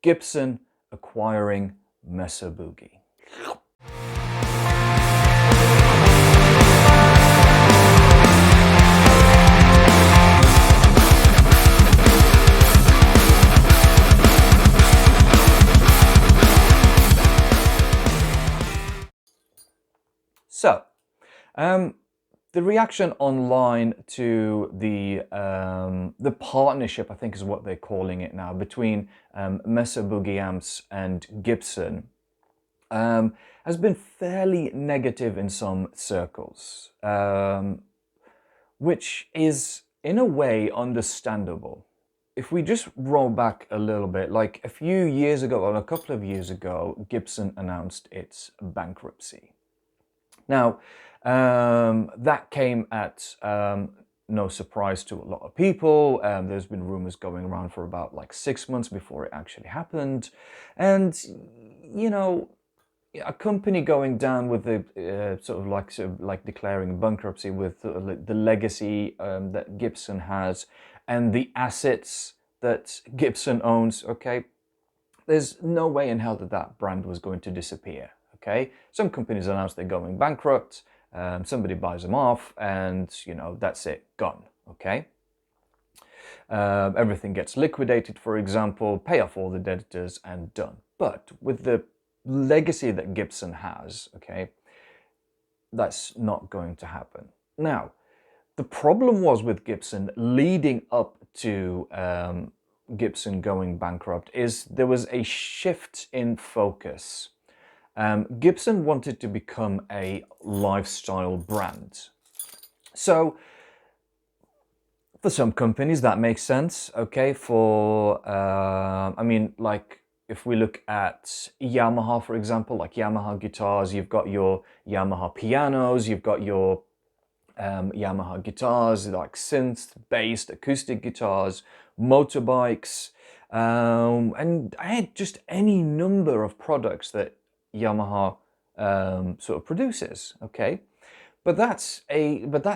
Gibson acquiring Mesa Boogie. So, the reaction online to the partnership, I think is what they're calling it now, between Mesa Boogie amps and Gibson has been fairly negative in some circles, which is in a way understandable. If we just roll back a little bit, like a few years ago, or a couple of years ago, Gibson announced its bankruptcy. Now, that came at no surprise to a lot of people. There's been rumors going around for about like 6 months before it actually happened. And, you know, a company going down with the sort of like declaring bankruptcy with the legacy that Gibson has and the assets that Gibson owns, okay, there's no way in hell that that brand was going to disappear, okay? Some companies announce they're going bankrupt, somebody buys them off, and, you know, that's it, gone, okay? Everything gets liquidated, for example, pay off all the debtors, and done. But with the legacy that Gibson has, okay, that's not going to happen. Now, the problem was with Gibson leading up to Gibson going bankrupt is there was a shift in focus. Gibson wanted to become a lifestyle brand. So for some companies that makes sense, okay, for, I mean, like if we look at Yamaha, for example, like Yamaha guitars, you've got your Yamaha pianos, you've got your Yamaha guitars, like synth-based acoustic guitars, motorbikes, and I had just any number of products that Yamaha sort of produces, okay? But that's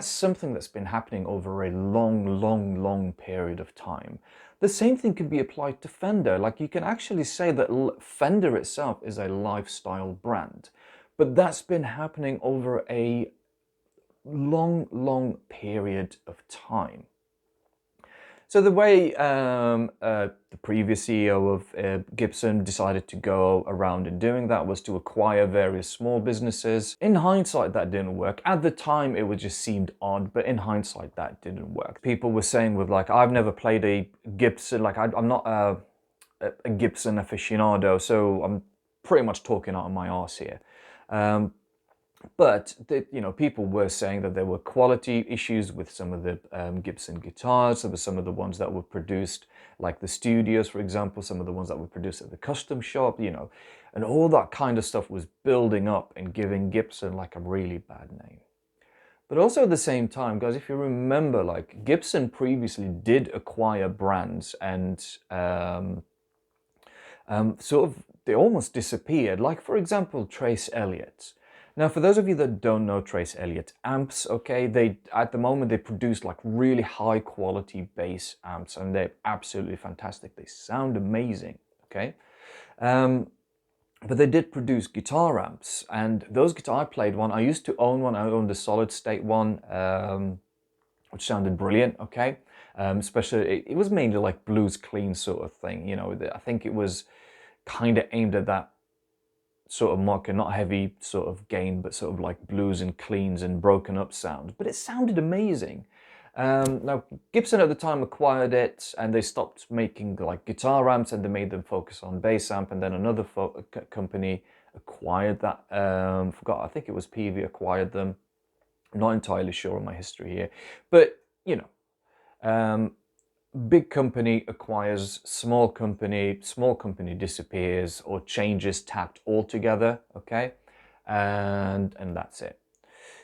something that's been happening over a long period of time. The same thing can be applied to Fender. Like you can actually say that Fender itself is a lifestyle brand, but that's been happening over a long period of time. So the way the previous CEO of Gibson decided to go around in doing that was to acquire various small businesses. In hindsight, that didn't work. At the time, it just seemed odd, but in hindsight, that didn't work. People were saying with like, I've never played a Gibson, like I'm not a Gibson aficionado, so I'm pretty much talking out of my arse here. But you know, people were saying that there were quality issues with some of the Gibson guitars. There were some of the ones that were produced, like the studios, for example, some of the ones that were produced at the custom shop, you know, and all that kind of stuff was building up and giving Gibson like a really bad name. But also at the same time, guys, if you remember, like Gibson previously did acquire brands and sort of they almost disappeared. Like for example, Trace Elliot. Now, for those of you that don't know Trace Elliot amps, okay, they at the moment they produce like really high quality bass amps, and they're absolutely fantastic. They sound amazing, okay. But they did produce guitar amps, and those guitar I played one. I used to own one. I owned a solid state one, which sounded brilliant, okay. Especially it was mainly like blues clean sort of thing, you know. I think it was kind of aimed at that sort of market, not heavy sort of gain, but sort of like blues and cleans and broken up sound. But it sounded amazing. Now, Gibson at the time acquired it, and they stopped making like guitar amps, and they made them focus on bass amp. And then another company acquired that. Forgot, I think it was PV acquired them. I'm not entirely sure on my history here, but you know. Big company acquires small company disappears or changes tact altogether, okay, and that's it.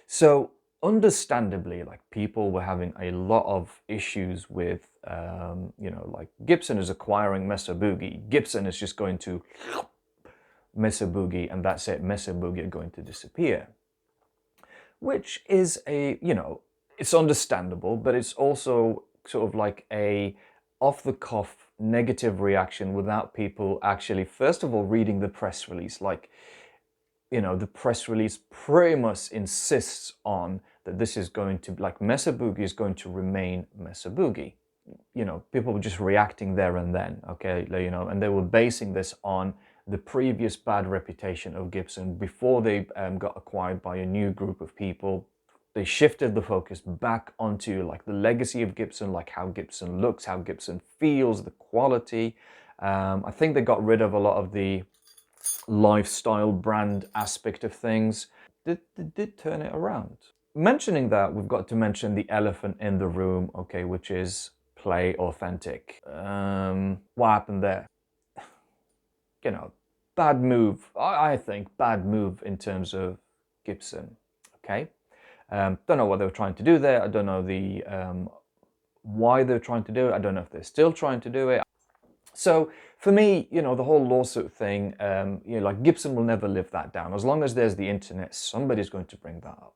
So understandably, like people were having a lot of issues with, you know, like Gibson is acquiring Mesa Boogie. Gibson is just going to Mesa Boogie, and that's it. Mesa Boogie are going to disappear, which is a, you know, it's understandable, but it's also sort of like a off-the-cuff negative reaction without people actually, first of all, reading the press release. Like, you know, the press release pretty much insists on that this is going to, like, Mesa Boogie is going to remain Mesa Boogie. You know, people were just reacting there and then, okay, you know, and they were basing this on the previous bad reputation of Gibson before they got acquired by a new group of people. They shifted the focus back onto like the legacy of Gibson, like how Gibson looks, how Gibson feels, the quality. I think they got rid of a lot of the lifestyle brand aspect of things. They did turn it around. Mentioning that, we've got to mention the elephant in the room, okay, which is play authentic. What happened there? You know, bad move. I think bad move in terms of Gibson, okay? Don't know what they were trying to do there. I don't know the why they're trying to do it. I don't know if they're still trying to do it. So for me, you know, the whole lawsuit thing, you know, like Gibson will never live that down. As long as there's the internet, somebody's going to bring that up.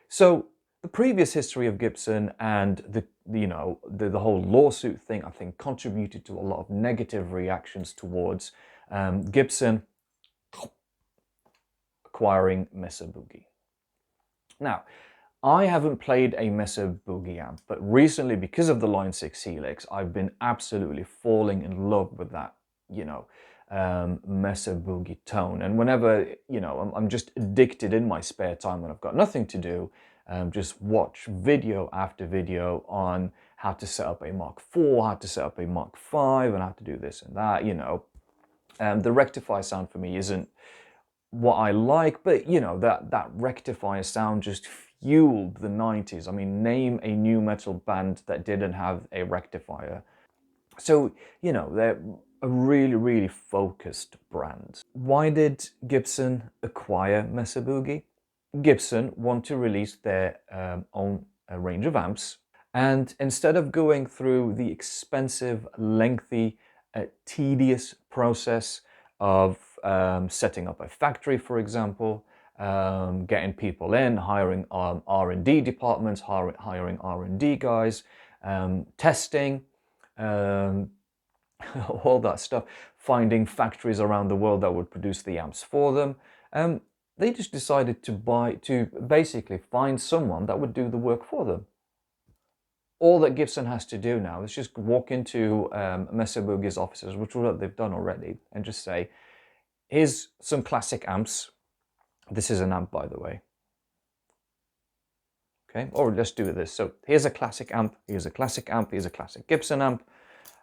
So the previous history of Gibson and the whole lawsuit thing, I think, contributed to a lot of negative reactions towards Gibson acquiring Mesa Boogie. Now, I haven't played a Mesa Boogie amp, but recently, because of the Line 6 Helix, I've been absolutely falling in love with that, you know, Mesa Boogie tone. And whenever, you know, I'm just addicted in my spare time when I've got nothing to do, just watch video after video on how to set up a Mark IV, how to set up a Mark V, and how to do this and that, you know. The rectifier sound for me isn't what I like, but, you know, that rectifier sound just fueled the 90s. I mean, name a new metal band that didn't have a rectifier. So, you know, they're a really, really focused brand. Why did Gibson acquire Mesa Boogie? Gibson want to release their own range of amps, and instead of going through the expensive, lengthy, tedious process of setting up a factory, for example, getting people in, hiring R&D departments, hiring R&D guys, testing, all that stuff, finding factories around the world that would produce the amps for them. They just decided to basically find someone that would do the work for them. All that Gibson has to do now is just walk into Mesa Boogie's offices, which is what they've done already, and just say, here's some classic amps. This is an amp, by the way. Okay, or let's do this. So here's a classic amp, here's a classic amp, here's a classic Gibson amp,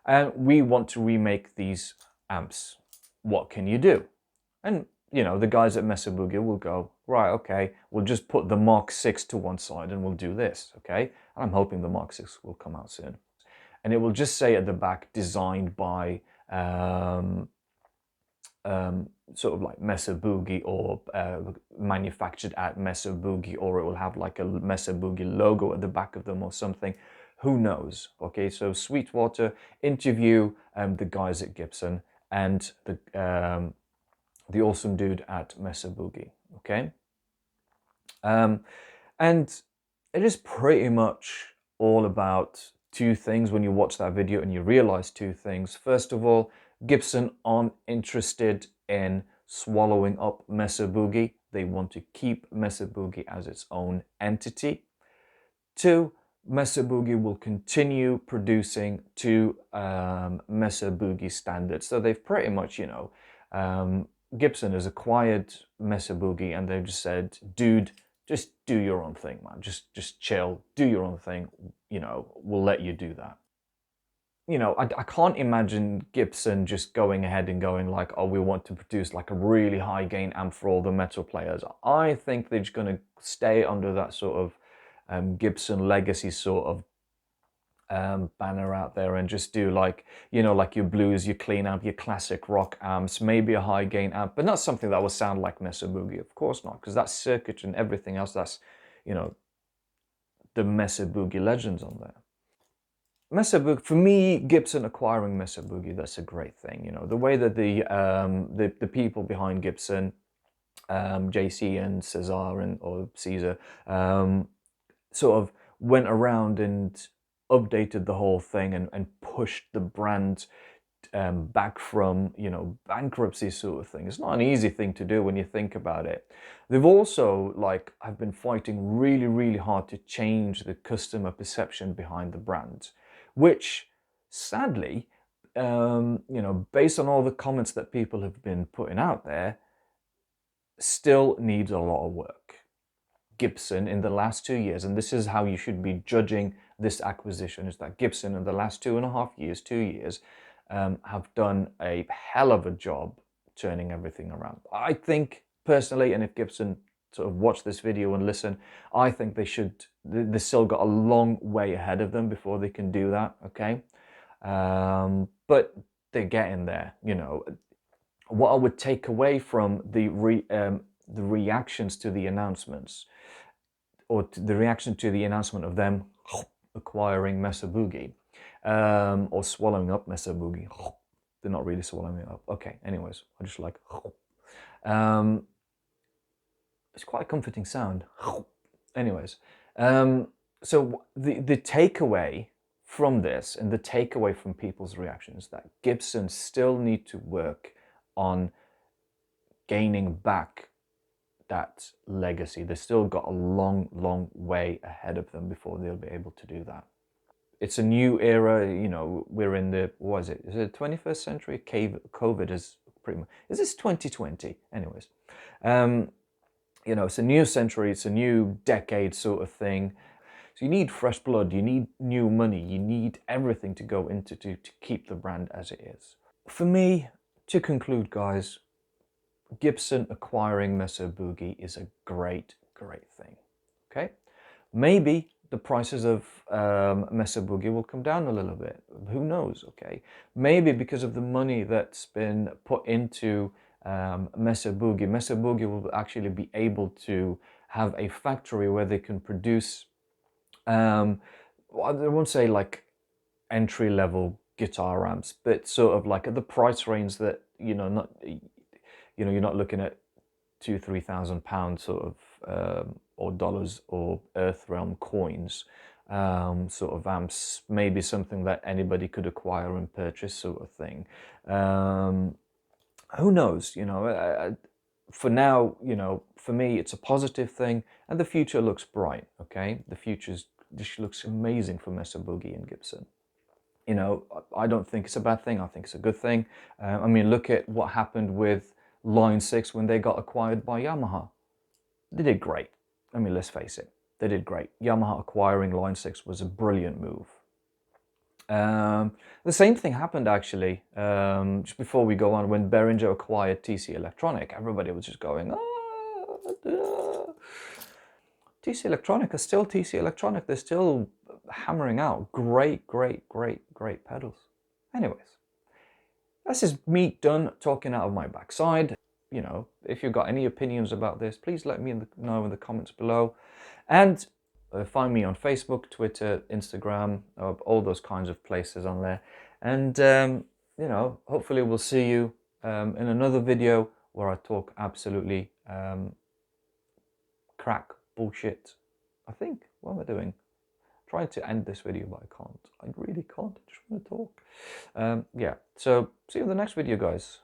and we want to remake these amps. What can you do? And, you know, the guys at Mesa Boogie will go, right, okay, we'll just put the Mark VI to one side and we'll do this, okay? And I'm hoping the Mark VI will come out soon. And it will just say at the back, designed by sort of like Mesa Boogie, or manufactured at Mesa Boogie, or it will have like a Mesa Boogie logo at the back of them or something. Who knows? Okay, so Sweetwater interview the guys at Gibson and the awesome dude at Mesa Boogie. Okay, and it is pretty much all about two things when you watch that video, and you realize two things. First of all, Gibson aren't interested in swallowing up Mesa Boogie. They want to keep Mesa Boogie as its own entity. Two, Mesa Boogie will continue producing to Mesa Boogie standards. So they've pretty much, you know, Gibson has acquired Mesa Boogie, and they've just said, dude, just do your own thing, man. Just chill, do your own thing. You know, we'll let you do that. You know, I can't imagine Gibson just going ahead and going like, oh, we want to produce like a really high gain amp for all the metal players. I think they're just going to stay under that sort of Gibson legacy sort of banner out there, and just do like, you know, like your blues, your clean amp, your classic rock amps, maybe a high gain amp, but not something that will sound like Mesa Boogie. Of course not, because that's circuit and everything else. That's, you know, the Mesa Boogie legends on there. Mesa Boogie, for me, Gibson acquiring Mesa Boogie, that's a great thing. You know, the way that the people behind Gibson, JC and Cesar, or Caesar, sort of went around and updated the whole thing and pushed the brand back from, you know, bankruptcy sort of thing. It's not an easy thing to do when you think about it. They've also, like, I've been fighting really, really hard to change the customer perception behind the brand, which sadly, you know, based on all the comments that people have been putting out there, still needs a lot of work. Gibson in the last 2 years, and this is how you should be judging this acquisition, is that Gibson in the last 2.5 years, 2 years, have done a hell of a job turning everything around. I think personally, and if Gibson sort of watch this video and listen, I think they still got a long way ahead of them before they can do that, okay? But they're getting there, you know. What I would take away from the reactions to the announcements, or the reaction to the announcement of them acquiring Mesa Boogie, or swallowing up Mesa Boogie. They're not really swallowing it up. Okay, anyways, I just like, it's quite a comforting sound. Anyways, so the takeaway from this, and the takeaway from people's reactions, that Gibson still need to work on gaining back that legacy. They've still got a long, long way ahead of them before they'll be able to do that. It's a new era, you know, we're in the, what is it? Is it the 21st century? COVID is pretty much, is this 2020? Anyways, you know, it's a new century, it's a new decade sort of thing. So you need fresh blood, you need new money, you need everything to go into to keep the brand as it is. For me, to conclude, guys, Gibson acquiring Mesa Boogie is a great, great thing. Okay, maybe the prices of Mesa Boogie will come down a little bit. Who knows? Okay, maybe because of the money that's been put into Mesa Boogie will actually be able to have a factory where they can produce, I won't say like entry-level guitar amps, but sort of like at the price range that, you know, not, you know, you're not looking at £2,000-3,000 sort of, or dollars or Earth Realm coins, sort of amps, maybe something that anybody could acquire and purchase sort of thing. Who knows, you know, for now, you know, for me, it's a positive thing, and the future looks bright, okay? This looks amazing for Mesa Boogie and Gibson. You know, I don't think it's a bad thing, I think it's a good thing. I mean, look at what happened with Line 6 when they got acquired by Yamaha. They did great. I mean, let's face it, they did great. Yamaha acquiring Line 6 was a brilliant move. The same thing happened actually, just before we go on, when Behringer acquired TC Electronic. Everybody was just going, TC Electronic are still TC Electronic. They're still hammering out great, great, great, great pedals. Anyways, this is me done talking out of my backside. You know, if you've got any opinions about this, please let me know in the comments below. And find me on Facebook, Twitter, Instagram, all those kinds of places on there. And, you know, hopefully we'll see you in another video where I talk absolutely crack bullshit. I think, what am I doing? Trying to end this video, but I can't. I really can't. I just want to talk. Yeah, so see you in the next video, guys.